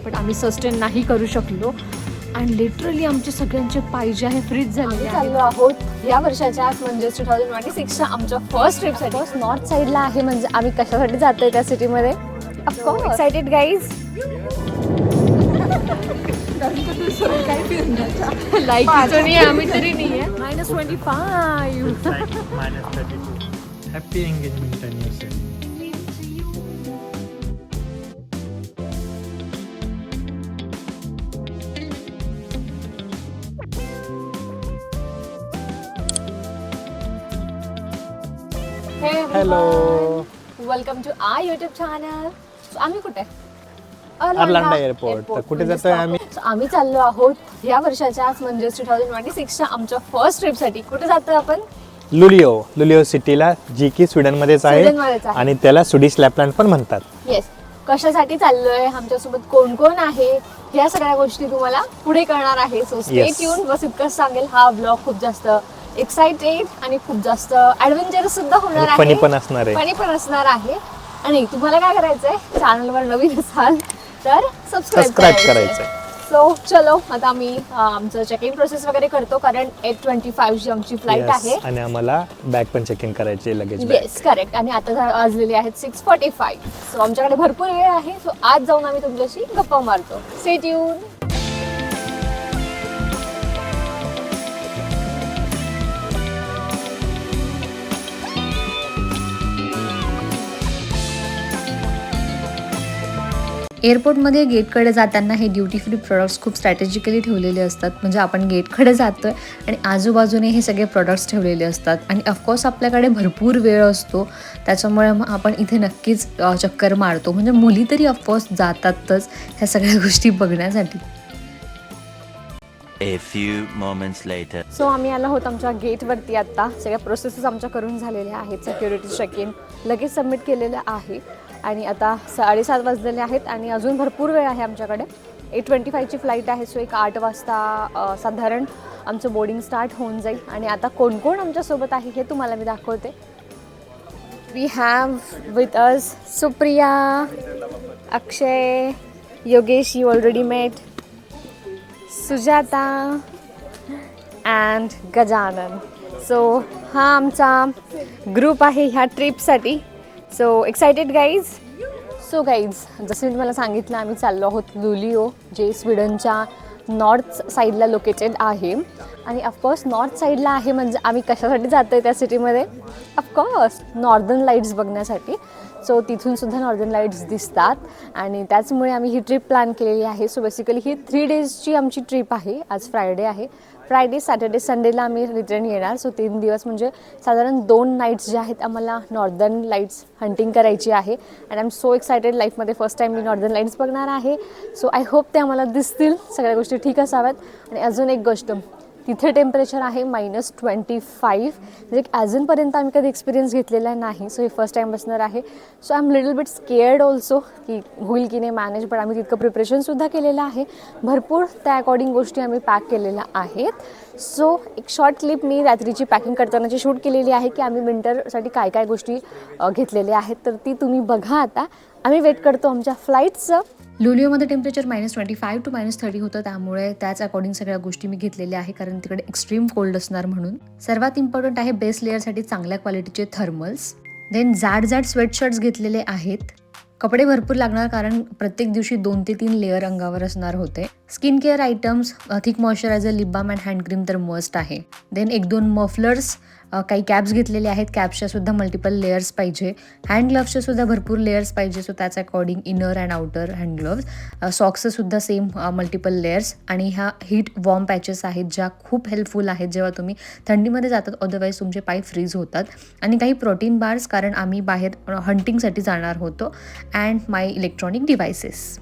पण आम्ही सस्टेन नाही करू शकलो आणि लिटरली आमचे सगळ्यांचे पाय जे आहे फ्रीज झाले. चाललो आहोत या वर्षाच्या म्हणजे 2026च्या आमच्या फर्स्ट ट्रिपसाठी. नॉर्थ साईडला आहे म्हणजे आम्ही कशासाठी जातोय त्या सिटीमध्ये. Of course excited guys. लाईक आम्ही तरी नाही आहे. -25. Happy engagement anniversary. Hello, Hello. Welcome to our YouTube channel. आम्ही कुठे? Arlanda airport. तर कुठे जातोय आम्ही? आम्ही चाललो आहोत या वर्षाच्या म्हणजे 2026च्या आमच्या फर्स्ट ट्रिपसाठी. कुठे जातोय आपण? लुलिओ सिटीला, जी की स्वीडनमध्येच आहे स्वीडनमध्येच आहे. आणि त्याला स्वीडिश लॅपलँड पण म्हणतात. येस. कशासाठी चाललोय, आमच्यासोबत कोण कोण आहे, या सगळ्या गोष्टी तुम्हाला पुढे कळणार आहे. So stay Yes. ट्यून. बस इतकंच सांगेल, हा ब्लॉग खूप जास्त एक्साइटेड आणि खूप जास्त ऍडव्हेंचरस सुद्धा होणार आहे. फनी पण असणार आहे. फनी पण असणार आहे. आणि तुम्हाला काय करायचंय, चॅनलवर नवीन असाल तर सबस्क्राईब करायचंय. सो चलो, आता आम्ही आमचं चेक इन प्रोसेस वगैरे करतो, कारण 8:25 ची आमची फ्लाईट Yes. आहे. आणि आम्हाला बॅग पण चेक इन करायची, लगेज बॅग. Yes, correct. आणि आता वाजलेले आहेत 6:45. सो आमच्याकडे भरपूर वेळ आहे. सो आज जाऊन आम्ही तुमच्याशी गप्पा मारतो. Stay tune. एअरपोर्टमध्ये गेटकडे जाताना हे ड्युटी फ्री प्रोडक्ट्स खूप स्ट्रॅटेजिकली ठेवलेले असतात. म्हणजे आपण गेटकडे जातोय आणि आजूबाजूने हे सगळे प्रोडक्ट्स ठेवलेले असतात आणि ऑफकोर्स आपल्याकडे भरपूर वेळ असतो, त्याच्यामुळे मग आपण इथे नक्कीच चक्कर मारतो. म्हणजे मुली तरी ऑफकोर्स जातातच ह्या सगळ्या गोष्टी बघण्यासाठी. A few moments later. So आम्ही आलो आहोत आमच्या गेटवरती. आता सगळ्या प्रोसेसेस आमच्या करून झालेल्या आहेत. सिक्युरिटी चेक इन लगेच सबमिट केलेलं आहे आणि आता 7:30 वाजलेले आहेत आणि अजून भरपूर वेळ आहे आमच्याकडे. 8:25 ची फ्लाईट आहे. सो एक 8 वाजता साधारण आमचं बोर्डिंग स्टार्ट होऊन जाईल. आणि आता कोण कोण आमच्यासोबत आहे हे तुम्हाला मी दाखवते. We have with us Supriya, Akshay, Yogesh you already met, Sujata and Gajanan. So हा आमचा ग्रुप आहे ह्या ट्रिपसाठी. So excited guys. So guys, जसं मी तुम्हाला सांगितलं, आम्ही चाललो आहोत लुलिओ, जे स्वीडनच्या नॉर्थ साईडला लोकेटेड आहे. आणि ऑफकोर्स नॉर्थ साईडला आहे म्हणजे आम्ही कशासाठी जातो आहे त्या सिटीमध्ये. ऑफकोर्स नॉर्दर्न लाईट्स बघण्यासाठी. सो तिथूनसुद्धा नॉर्दर्न लाईट्स दिसतात आणि त्याचमुळे आम्ही ही ट्रिप प्लॅन केलेली आहे. सो बेसिकली ही 3 डेजची आमची ट्रिप आहे. आज फ्रायडे आहे. फ्रायडे, सॅटर्डे, संडेला आम्ही रिटर्न येणार. सो 3 दिवस म्हणजे साधारण 2 नाईट्स जे आहेत आम्हाला नॉर्दर्न लाईट्स हंटिंग करायची आहे. And I am so excited. लाईफमध्ये फर्स्ट टाईम मी नॉर्दर्न लाईट्स बघणार आहे. सो आय होप ते आम्हाला दिसतील, सगळ्या गोष्टी ठीक असाव्यात. आणि अजून एक गोष्ट, तिथे टेम्परेचर आहे -25. म्हणजे अजूनपर्यंत आम्ही कधी एक्सपिरियन्स घेतलेला नाही. सो हे फर्स्ट टाईम बसणार आहे. So I am little bit scared also की होईल की नाही मॅनेज. पण आम्ही तितकं प्रिपरेशनसुद्धा केलेलं आहे. भरपूर त्या अकॉर्डिंग गोष्टी आम्ही पॅक केलेल्या आहेत. सो एक शॉर्ट क्लिप मी रात्रीची पॅकिंग करतानाची शूट केलेली आहे की आम्ही विंटरसाठी काय काय गोष्टी घेतलेल्या आहेत. तर ती तुम्ही बघा. आता आम्ही वेट करतो आमच्या फ्लाईटचं. लुलिओमध्ये टेम्परेचर -25 to -30 होतं, त्यामुळे त्याच अकॉर्डिंग सगळ्या गोष्टी मी घेतलेल्या आहे, कारण तिकडे एक्स्ट्रीम कोल्ड असणार म्हणून. सर्वात इम्पॉर्टंट आहे बेस लेअरसाठी चांगल्या क्वालिटीचे थर्मल्स. देन जाड स्वेटशर्ट्स घेतलेले आहेत. कपडे भरपूर लागणार, कारण प्रत्येक दिवशी 2 ते 3 लेअर अंगावर असणार होते. Skin care items, thick moisturiser, lip balm and hand cream तर मस्ट आहे. देन 1-2 मफलर्स, काही कॅप्स घेतलेले आहेत. कॅप्सच्या सुद्धा मल्टिपल लेयर्स पाहिजे. हँड ग्लव्सचे सुद्धा भरपूर लेयर्स पाहिजे. सो त्याच according inner and outer hand gloves. सॉक्सचं सुद्धा सेम मल्टिपल लेयर्स. आणि ह्या हीट वॉर्म पॅचेस आहेत, ज्या खूप हेल्पफुल आहेत जेव्हा तुम्ही थंडीमध्ये जातात, अदरवाईज तुमचे पाय फ्रीज होतात. आणि काही प्रोटीन बार्स, कारण आम्ही बाहेर हंटिंगसाठी जाणार होतो. And my electronic devices.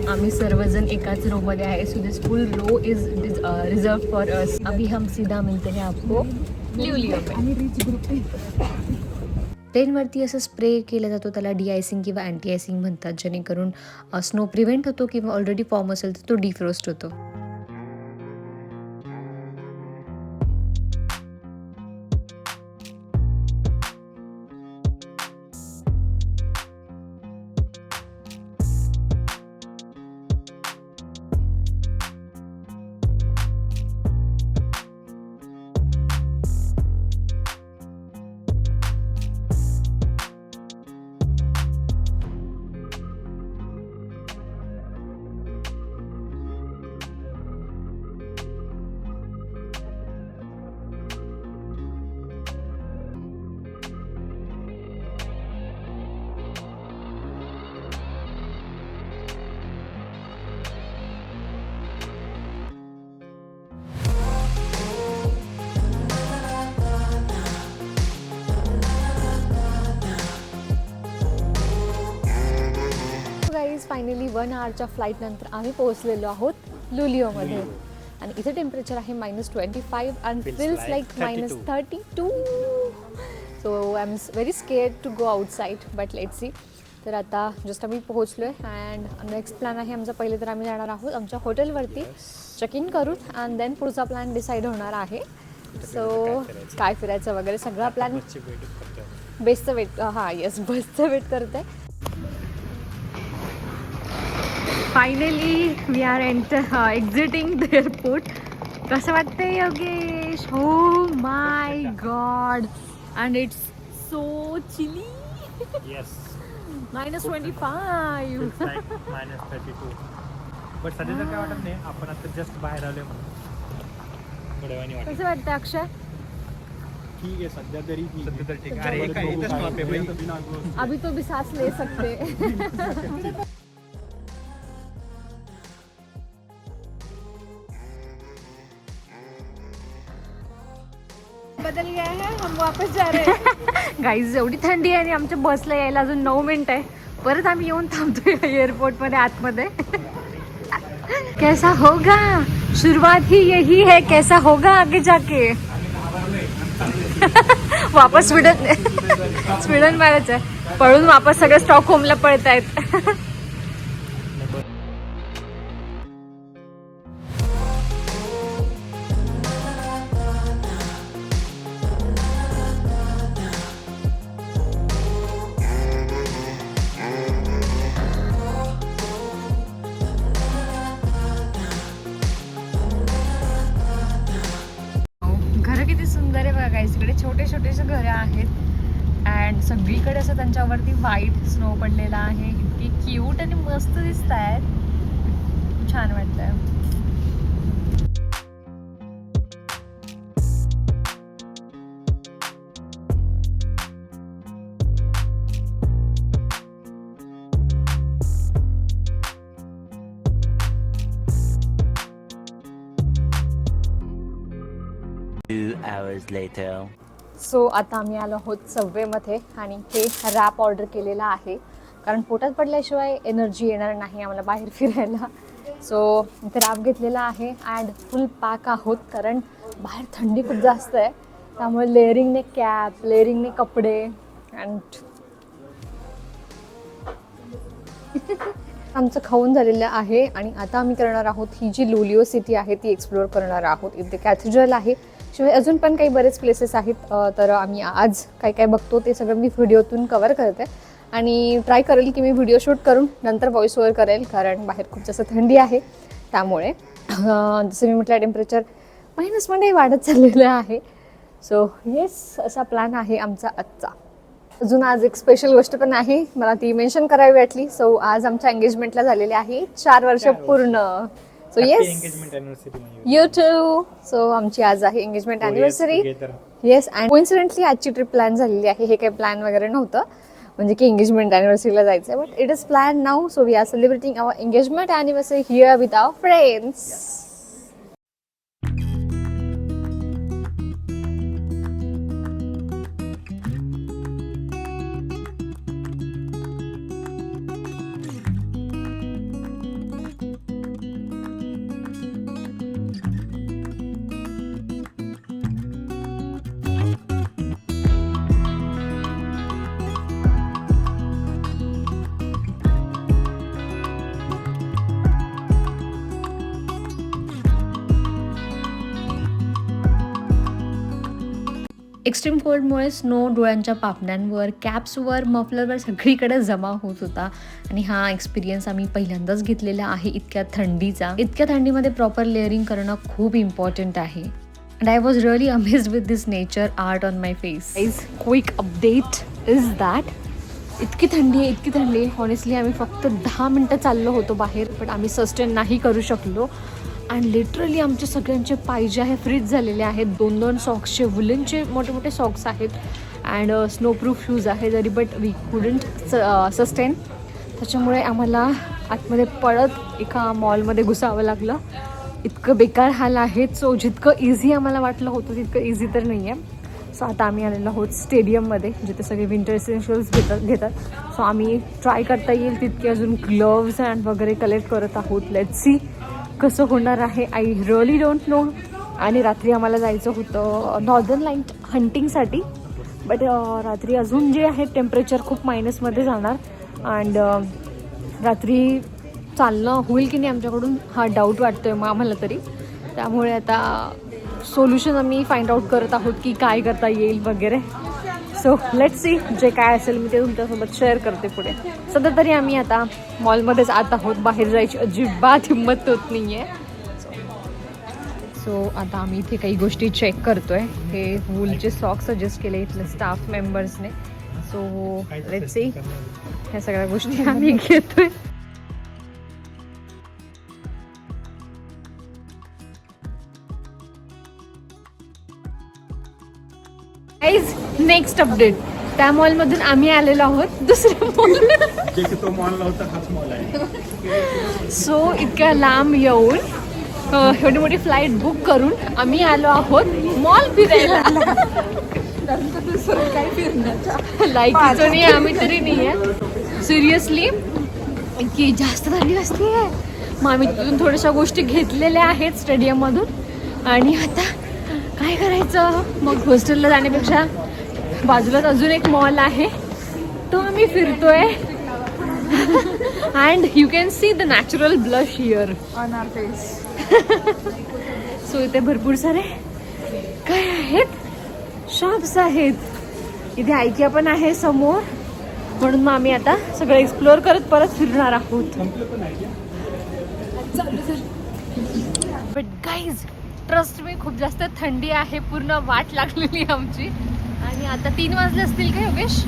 आम्ही सर्वजण एकाच रो मध्ये आहे. So this full row is reserve for us. अभी हम सीधा मिलते हैं आपको लुलिओ में. प्लेनवरती असं स्प्रे केला जातो, त्याला डिआयसिंग किंवा अँटी आयसिंग म्हणतात, जेणेकरून स्नो प्रिव्हेंट होतो किंवा ऑलरेडी फॉर्म असेल तर तो डिफ्रोस्ट होतो. फायनली 1 आवरच्या फ्लाईटनंतर आम्ही पोहोचलेलो आहोत लुलिओमध्ये. आणि इथे टेम्परेचर आहे -25 and feels like -32. So I am very scared to go outside but let's see. तर आता जस्ट आम्ही पोहोचलो आहे अँड नेक्स्ट प्लॅन आहे आमचा. पहिले तर आम्ही जाणार आहोत आमच्या हॉटेलवरती, चेक इन करून अँड देन पुढचा प्लॅन डिसाईड होणार आहे. सो काय फिरायचं वगैरे सगळा प्लॅन बेस्टचं वेट बसचं वेट करत आहे. Finally we are exiting the airport. कसं वाटतंय योगेश? हो my god and it's so chilly. -25 -32. But सध्या तर काय वाटत नाही, आपण आता जस्ट बाहेर आलोय म्हणून थोड्या वाटत. कसं वाटतं अक्षय? ठीक आहे सध्या तरी ठीक आहे. अभी तो भी सांस ले सकते. बदल गया है, हम वापस जा रहे हैं. गाईज एवढी थंडी आहे आणि आमच्या बसला यायला अजून 9 मिनिट आहे. परत आम्ही येऊन थांबतोय एअरपोर्टमध्ये आतमध्ये. कैसा होगा, शुरुआत ही यही है, कैसा होगा आगे जाके. वापस स्वीडन मारायचं आहे. पळून वापस सगळे स्टॉकहोमला पळत आहेत. घरं किती सुंदर आहे बघा. इकडे छोटे छोटेसे घरं आहेत अँड सगळीकडे असं त्यांच्यावरती व्हाईट स्नो पडलेला आहे. इतकी क्यूट आणि मस्त दिसत आहेत. छान वाटतंय. hours later. सो आता आम्ही आलो आहोत सबवेमध्ये आणि हे रॅप ऑर्डर केलेला आहे कारण पोटात पडल्याशिवाय एनर्जी येणार नाही आम्हाला बाहेर फिरायला. सो इथे रॅप घेतलेला आहे अँड फुल पॅक आहोत कारण बाहेर थंडी खूप जास्त आहे. त्यामुळे लेअरिंगने कॅप, लेअरिंगने कपडे अँड आमचं खाऊन झालेलं आहे. आणि आता आम्ही करणार आहोत ही जी लुलिओ सिटी आहे ती एक्सप्लोअर करणार आहोत. इथे कॅथेड्रल आहे, शिवाय अजून पण काही बरेच प्लेसेस आहेत. तर आम्ही आज काय काय बघतो ते सगळं मी व्हिडिओतून कवर करते आणि ट्राय करेल की मी व्हिडिओ शूट करून नंतर व्हॉइस ओव्हर करेल कारण बाहेर खूप जास्त थंडी आहे. त्यामुळे जसं मी म्हटलं टेम्परेचर -मध्ये वाढत चाललेलं आहे. सो येस असा प्लॅन आहे आमचा आजचा. अजून आज एक स्पेशल गोष्ट पण आहे, मला ती मेन्शन करावी वाटली. सो आज आमच्या एंगेजमेंटला झालेले आहे 4 वर्ष पूर्ण. So yes you too. So आमची आज आहे engagement anniversary. Yes and coincidentally आजची ट्रिप प्लॅन झालेली आहे. हे काही प्लॅन वगैरे नव्हतं म्हणजे की एंगेजमेंट अॅनिव्हर्सरीला जायचं आहे, but it is plan now. So we are celebrating our engagement anniversary here with our friends. Extreme कोल्डमुळे स्नो डोळ्यांच्या पापण्यांवर, कॅप्सवर, मफलरवर सगळीकडे जमा होत होता आणि हा एक्सपिरियन्स आम्ही पहिल्यांदाच घेतलेला आहे इतक्या थंडीचा. इतक्या थंडीमध्ये प्रॉपर लेअरिंग करणं खूप इम्पॉर्टंट आहे. And I was really amazed with this nature art on my face. Quick update is that इतकी थंडी आहे. हॉनेस्टली आम्ही फक्त 10 मिनटं चाललो होतो बाहेर, बट आम्ही सस्टेन नाही करू शकलो. अँड लिटरली आमचे सगळ्यांचे पाय जे आहे फ्रीज झालेले आहेत. 2-2 सॉक्सचे वुलनचे मोठे मोठे सॉक्स आहेत अँड स्नोप्रूफ शूज आहे जरी, बट वी कुडंट सस्टेन. त्याच्यामुळे आम्हाला आतमध्ये पळत एका मॉलमध्ये घुसावं लागलं. इतकं बेकार हाल आहेत. सो जितकं इझी आम्हाला वाटलं होतं तितकं इझी तर नाही आहे. सो आता आम्ही आलेलो आहोत स्टेडियममध्ये, जिथे सगळे विंटर इसेन्शियल्स घेतात. सो आम्ही ट्राय करता येईल तितके अजून ग्लोव्ज अँड वगैरे कलेक्ट करत आहोत. लेट्स सी कसं होणार आहे. I really don't know. आणि रात्री आम्हाला जायचं होतं नॉर्दर्न लाईट हंटिंगसाठी, बट रात्री अजून जे आहे टेम्परेचर खूप मायनसमध्ये जाणार. अँड रात्री चालणं होईल की नाही आमच्याकडून हा डाऊट वाटतोय मग आम्हाला तरी. त्यामुळे आता सोल्युशन आम्ही फाइंड आउट करत आहोत की काय करता येईल वगैरे. सो लेट्स सी, जे काय असेल मी ते तुमच्यासोबत शेअर करते पुढे. सध्या तरी आम्ही आता मॉलमध्येच आत आहोत, बाहेर जायची अजिबात हिंमत होत नाही आहे. सो आता आम्ही इथे काही गोष्टी चेक करतोय. हे वूलचे सॉक्स सजेस्ट केले इथल्या स्टाफ मेंबर्सने. सो लेट्स सी, ह्या सगळ्या गोष्टी आम्ही घेतोय. Guys, next update. त्या मॉलमधून आम्ही आलेलो आहोत दुसऱ्या मॉल. सो इतक्या लांब येऊन एवढी मोठी फ्लाईट बुक करून आम्ही आलो आहोत मॉल फिरायला. लाईकीचं नाही आम्ही तरी नाही आहे. सिरियसली इतकी जास्त थंडी असते. मग आम्ही तिथून थोड्याशा गोष्टी घेतलेल्या आहेत स्टेडियममधून. आणि आता काय करायचं, मग हॉस्टेलला जाण्यापेक्षा बाजूलाच अजून एक मॉल आहे, तो आम्ही फिरतोय. And you can see the natural blush here on our face. So इथे भरपूर सारे काय आहेत, शॉप्स आहेत. इथे आयकिया पण आहे समोर. म्हणून मग आम्ही आता सगळं एक्सप्लोअर करत परत फिरणार आहोत. बट गाईज, ट्रस्ट मी, खूप जास्त थंडी आहे. पूर्ण वाट लागलेली आमची. आणि आता 3 वाजले असतील का योगेश?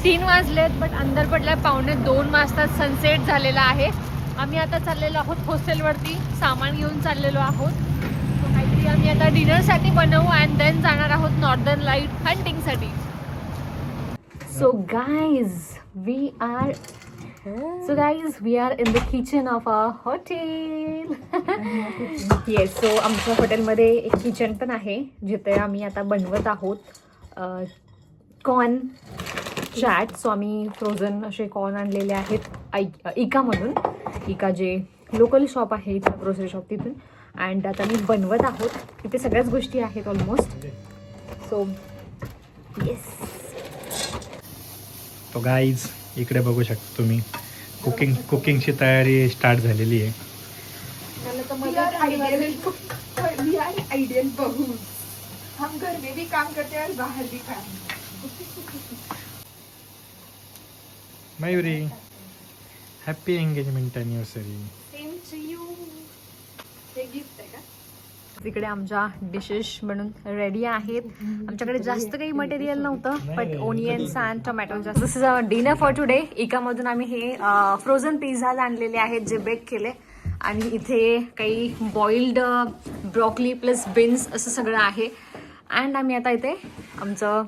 3 वाजलेत, बट अंधार पडलाय. 1:45 वाजता सनसेट झालेला आहे. आम्ही आता चाललेलो आहोत हॉस्टेलवरती, सामान घेऊन चाललेलो आहोत. तो काहीतरी आम्ही आता डिनरसाठी बनवू अँड देन जाणार आहोत नॉर्दर्न लाईट हंटिंगसाठी. So guys, we are in the kitchen of our hotel. Yes, so आमच्या हॉटेलमध्ये एक किचन पण आहे, जिथे आम्ही आता बनवत आहोत कॉर्न चॅट. सो आम्ही फ्रोझन असे कॉर्न आणलेले आहेत इकामधून. इका जे लोकल शॉप आहे इथं, ग्रोसरी शॉप, तिथून. अँड आता मी बनवत आहोत. तिथे सगळ्याच गोष्टी आहेत ऑलमोस्ट. So yes. तो गाईज, इकडे बघू शकता तुम्ही, कुकिंगची तयारी स्टार्ट झालेली आहे. आइडियल बहू, हम घर में भी काम करते हैं और बाहर भी काम. Mayuri, happy engagement anniversary. Same to you. हे गिफ्ट आहे का? तिकडे आमच्या डिशेस बनून रेडी आहेत. आमच्याकडे जास्त काही मटेरियल नव्हतं, but onions and tomato. This is a dinner for today. इकामधून आम्ही हे फ्रोझन पिझ्झाज आणलेले आहेत, जे बेक केले. आणि इथे काही बॉइल्ड ब्रॉकली प्लस बीन्स असं सगळं आहे. अँड आम्ही आता इथे आमचं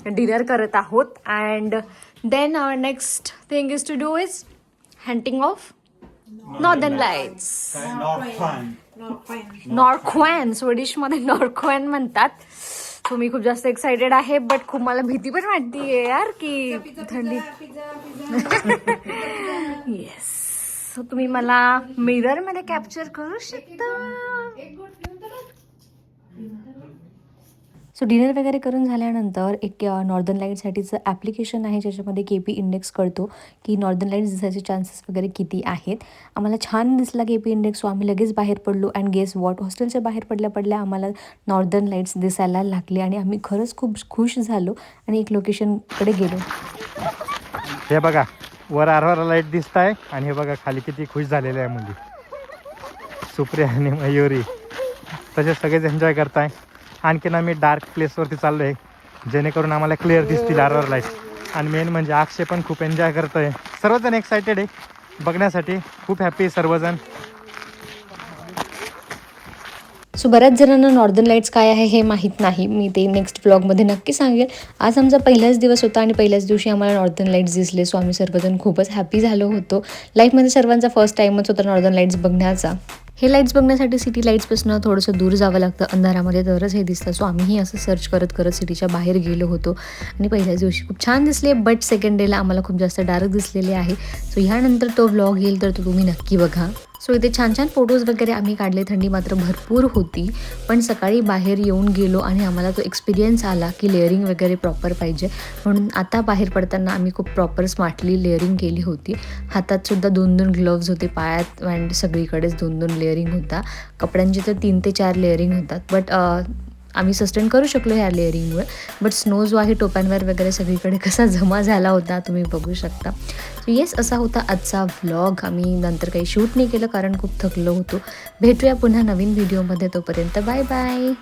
डिनर करत आहोत. And then our next thing is to do is hunting of northern lights. नॉर्क्वॅन, स्वीडिशमध्ये नॉर्क्वॅन म्हणतात. सो मी खूप जास्त एक्सायटेड आहे, बट खूप मला भीती पण वाटते यार की थंडी. येस. सो तुम्ही मला मिररमध्ये कॅप्चर करू शकता. सो डिनर वगैरे करून झाल्यानंतर एक नॉर्दर्न लाईटसाठीचं ॲप्लिकेशन आहे, ज्याच्यामध्ये KP इंडेक्स कळतो की नॉर्दर्न लाईट्स दिसायचे चान्सेस वगैरे किती आहेत. आम्हाला छान दिसला KP इंडेक्स. सो आम्ही लगेच बाहेर पडलो. अँड गेस वॉट, हॉस्टेलच्या बाहेर पडल्या आम्हाला नॉर्दर्न लाईट्स दिसायला लागले. आणि आम्ही खरंच खूप खुश झालो आणि एक लोकेशनकडे गेलो. हे बघा, वर आरवारा लाईट दिसत आहे. आणि हे बघा खाली किती खुश झालेले आहे मुली, सुप्रिया आणि मयुरी. तसेच सगळेच एन्जॉय करताय. आणखीन आम्ही डार्क प्लेसवरती चाललो आहे, जेणेकरून आम्हाला क्लिअर दिसतील आरवार लाईट. आणि मेन म्हणजे अक्षय पण खूप एन्जॉय करतोय. सर्वजण एक्सायटेड आहे बघण्यासाठी, खूप हॅपी सर्वजण. सो बऱ्याच जणांना नॉर्दर्न लाईट्स काय आहे हे माहीत नाही. मी ते नेक्स्ट ब्लॉगमध्ये नक्की सांगेल. आज आमचा पहिलाच दिवस होता आणि पहिल्याच दिवशी आम्हाला नॉर्दर्न लाईट्स दिसले. सो आम्ही सर्वजण खूपच हॅपी झालो होतो. लाईफमध्ये सर्वांचा फर्स्ट टाईमच होता नॉर्दर्न लाईट्स बघण्याचा. हे लाईट्स बघण्यासाठी सिटी लाईट्सपासून थोडंसं दूर जावं लागतं अंधारामध्ये, तरच हे दिसतं. सो आम्हीही असं सर्च करत करत सिटीच्या बाहेर गेलो होतो आणि पहिल्याच दिवशी खूप छान दिसले, बट सेकंड डेला आम्हाला खूप जास्त डार्क दिसलेले आहे. सो ह्यानंतर तो व्लॉग येईल तर तो तुम्ही नक्की बघा. सो इथे छान छान फोटोज वगैरे आम्ही काढले. थंडी मात्र भरपूर होती, पण सकाळी बाहेर येऊन गेलो आणि आम्हाला तो एक्सपिरियन्स आला की लेअरिंग वगैरे प्रॉपर पाहिजे, म्हणून आता बाहेर पडताना आम्ही खूप प्रॉपर स्मार्टली लेअरिंग केली होती. हातात सुद्धा 2-2 ग्लोव्ज होते, पायात अँड सगळीकडेच 2-2 लेअरिंग होता. कपड्यांची तर 3 ते 4 लेअरिंग होतात, बट आम्ही सस्टेन करू शकलो ह्या लेअरिंगमुळे. बट स्नो जो आहे टोप्यांवर वगैरे सगळीकडे कसा जमा झाला होता तुम्ही बघू शकता. सो येस, असा होता आजचा व्लॉग. आम्ही नंतर काही शूट नाही केलं कारण खूप थकलो होतो. भेटूया पुन्हा नवीन व्हिडिओमध्ये, तोपर्यंत बाय बाय.